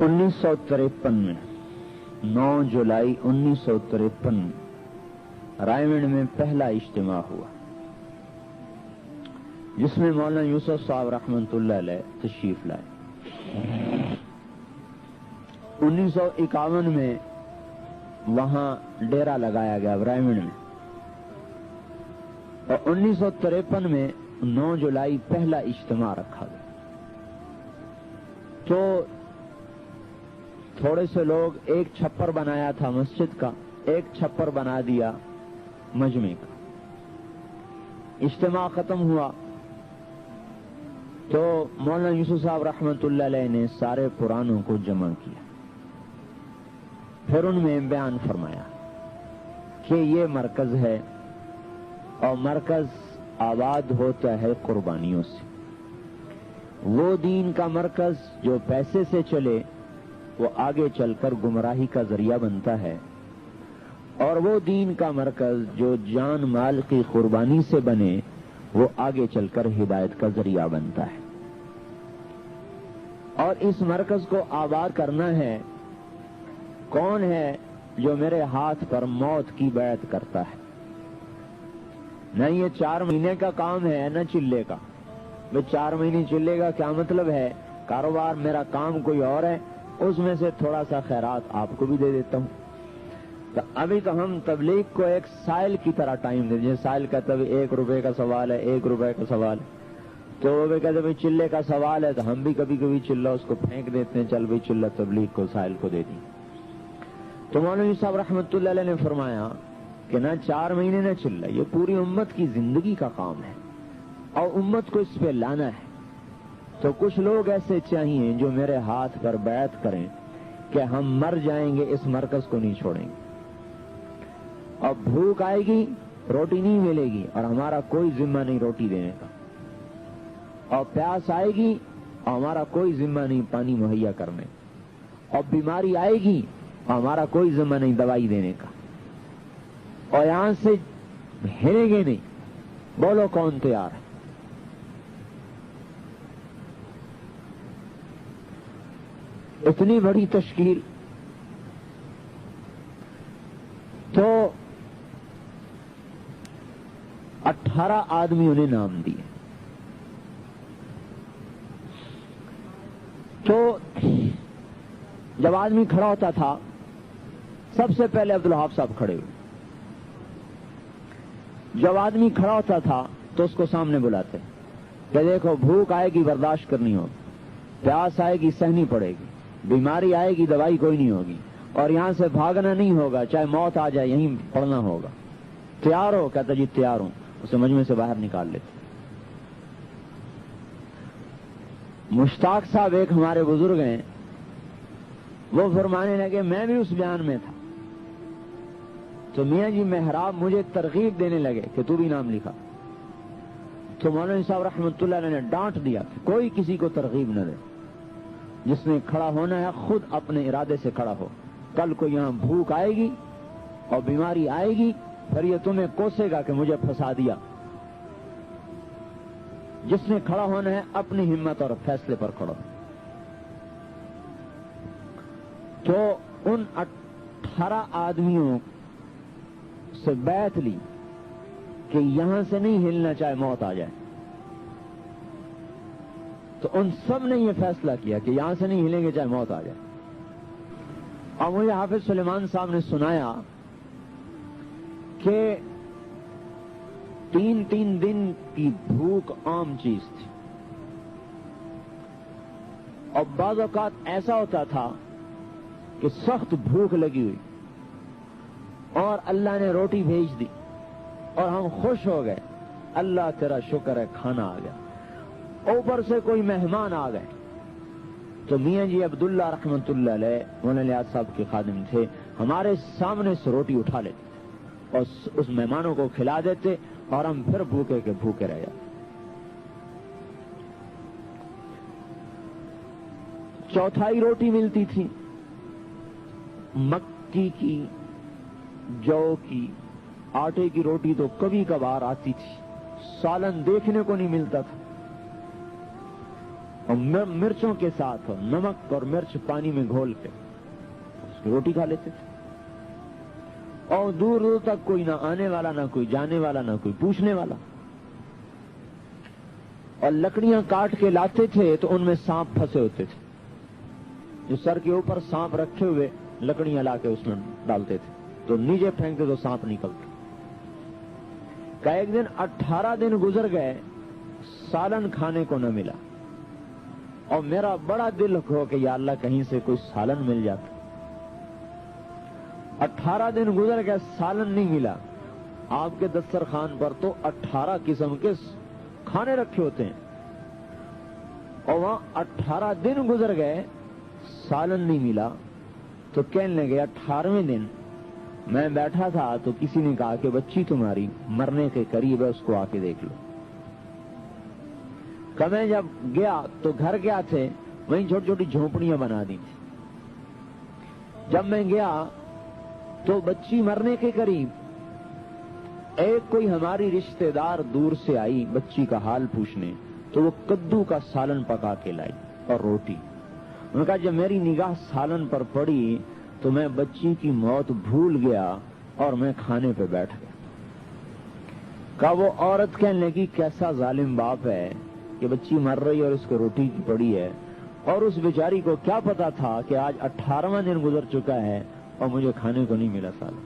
1953 में 9 जुलाई 1953 में रायगढ़ में पहला इज्तिमा हुआ, जिसमें मौलाना यूसुफ साहब रहमतुल्लाह अलैह तशरीफ लाए। 1951 में वहां डेरा लगाया गया रायगढ़ में, और 1953 में 9 जुलाई पहला इज्तिमा रखा गया। तो थोड़े से लोग एक छप्पर बनाया था मस्जिद का, एक छप्पर बना दिया मजमे का। इज्तिमा खत्म हुआ तो मौलाना यूसुफ साहब रहमतुल्लाह अलैह ने सारे पुरानों को जमा किया, फिर उनमें बयान फरमाया कि ये मरकज है और मरकज आबाद होता है कुर्बानियों से। वो दीन का मरकज जो पैसे से चले वो आगे चलकर गुमराही का जरिया बनता है, और वो दीन का मरकज जो जान माल की कुर्बानी से बने वो आगे चलकर हिदायत का जरिया बनता है। और इस मरकज को आबाद करना है, कौन है जो मेरे हाथ पर मौत की बैत करता है। न ये 4 महीने का काम है न चिल्ले का। मैं 4 महीने चिल्ले का क्या मतलब है, कारोबार मेरा काम कोई और है, उसमें से थोड़ा सा खैरात आपको भी दे देता हूं। तो अभी तो हम तबलीग को एक साइल की तरह टाइम दे, जैसे साइल का तब 1 रुपए का सवाल है, 1 रुपए का सवाल है, तो वो कहते भाई चिल्ले का सवाल है, तो हम भी कभी कभी चिल्ला उसको फेंक देते हैं, चल भाई चिल्ला तबलीग को साइल को दे दी। तो मौलवी साहब रहमतुल्लाह अलैह ने फरमाया कि ना 4 महीने न चिल्ला, ये पूरी उम्मत की जिंदगी का काम है और उम्मत को इस पे लाना है। तो कुछ लोग ऐसे चाहिए जो मेरे हाथ पर बैत करें कि हम मर जाएंगे इस मरकज को नहीं छोड़ेंगे, और भूख आएगी रोटी नहीं मिलेगी और हमारा कोई जिम्मा नहीं रोटी देने का, और प्यास आएगी और हमारा कोई जिम्मा नहीं पानी मुहैया करने, और बीमारी आएगी और हमारा कोई जिम्मा नहीं दवाई देने का, और यहां से हिलेंगे नहीं। बोलो कौन तैयार है? इतनी बड़ी तश्कील। तो 18 आदमियों ने नाम दिए। तो जब आदमी खड़ा होता था सबसे पहले अब्दुल वहाब साहब खड़े हुए। जब आदमी खड़ा होता था तो उसको सामने बुलाते कि देखो भूख आएगी बर्दाश्त करनी होगी, प्यास आएगी सहनी पड़ेगी, बीमारी आएगी दवाई कोई नहीं होगी, और यहां से भागना नहीं होगा, चाहे मौत आ जाए यहीं पड़ना होगा। तैयार हो? कहता जी तैयार हूं। उसे मजमे से बाहर निकाल लेते। मुश्ताक साहब एक हमारे बुजुर्ग हैं, वो फरमाने लगे मैं भी उस बयान में था। तो मियां जी मेहराब मुझे तरगीब देने लगे कि तू भी नाम लिखा। तो मौलाना साहब रहमतुल्लाह अलैह ने डांट दिया कि कोई किसी को तरगीब न दे, जिसने खड़ा होना है खुद अपने इरादे से खड़ा हो। कल को यहां भूख आएगी और बीमारी आएगी, फिर ये तुम्हें कोसेगा कि मुझे फंसा दिया। जिसने खड़ा होना है अपनी हिम्मत और फैसले पर खड़ा। तो उन 18 आदमियों से बैत ली कि यहां से नहीं हिलना चाहे मौत आ जाए। तो उन सब ने यह फैसला किया कि यहां से नहीं हिलेंगे चाहे मौत आ जाए। और मुझे हाफिज सुलेमान साहब ने सुनाया कि 3-3 दिन की भूख आम चीज थी, और बाज़ औक़ात ऐसा होता था कि सख्त भूख लगी हुई और अल्लाह ने रोटी भेज दी और हम खुश हो गए, अल्लाह तेरा शुक्र है खाना आ गया। ऊपर से कोई मेहमान आ गए तो मियां जी अब्दुल्ला रहमतुल्लाह अलैह मौलाना साहब के खादिम थे, हमारे सामने से रोटी उठा लेते और उस मेहमानों को खिला देते और हम फिर भूखे के भूखे रह जाते। चौथाई रोटी मिलती थी, मक्की की, जौ की, आटे की रोटी तो कभी कभार आती थी, सालन देखने को नहीं मिलता था। اور مرچوں کے ساتھ نمک اور مرچ پانی میں گھول کے اس کی روٹی کھا لیتے تھے. اور دور دور تک کوئی نہ آنے والا، نہ کوئی جانے والا، نہ کوئی پوچھنے والا. اور لکڑیاں کاٹ کے لاتے تھے تو ان میں سانپ پھنسے ہوتے تھے. جو سر کے اوپر سانپ رکھے ہوئے لکڑیاں لا کے اس میں ڈالتے تھے تو نیچے پھینکتے تو سانپ نکلتے. کہ ایک دن 18 دن گزر گئے، سالن کھانے کو نہ ملا. اور میرا بڑا دل ہو کہ یا اللہ کہیں سے کوئی سالن مل جاتا. 18 دن گزر گئے، سالن نہیں ملا. آپ کے دسترخوان پر تو 18 قسم کے کھانے رکھے ہوتے ہیں، اور وہاں 18 دن گزر گئے، سالن نہیں ملا. تو کہنے لگے 18ویں دن میں بیٹھا تھا تو کسی نے کہا کہ بچی تمہاری مرنے کے قریب ہے، اس کو آ کے دیکھ لو. کہ میں جب گیا تو گھر کیا تھے، وہیں چھوٹی چھوٹی جھونپڑیاں بنا دی تھی. جب میں گیا تو بچی مرنے کے قریب. ایک کوئی ہماری رشتہ دار دور سے آئی بچی کا حال پوچھنے، تو وہ کدو کا سالن پکا کے لائی اور روٹی. انہوں نے کہا جب میری نگاہ سالن پر پڑی تو میں بچی کی موت بھول گیا اور میں کھانے پہ بیٹھ گیا. کہا وہ عورت کہنے لگی کیسا ظالم باپ ہے کہ بچی مر رہی اور اس کو روٹی کی پڑی ہے، اور اس بیچاری کو کیا پتا تھا کہ آج 18واں دن گزر چکا ہے اور مجھے کھانے کو نہیں ملا سالن.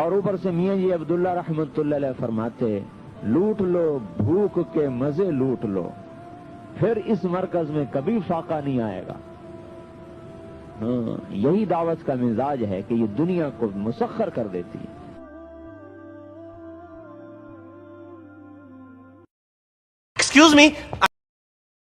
اور اوپر سے میاں جی عبداللہ رحمت اللہ علیہ فرماتے لوٹ لو بھوک کے مزے لوٹ لو، پھر اس مرکز میں کبھی فاقہ نہیں آئے گا. ہاں یہی دعوت کا مزاج ہے کہ یہ دنیا کو مسخر کر دیتی ہے. Excuse me.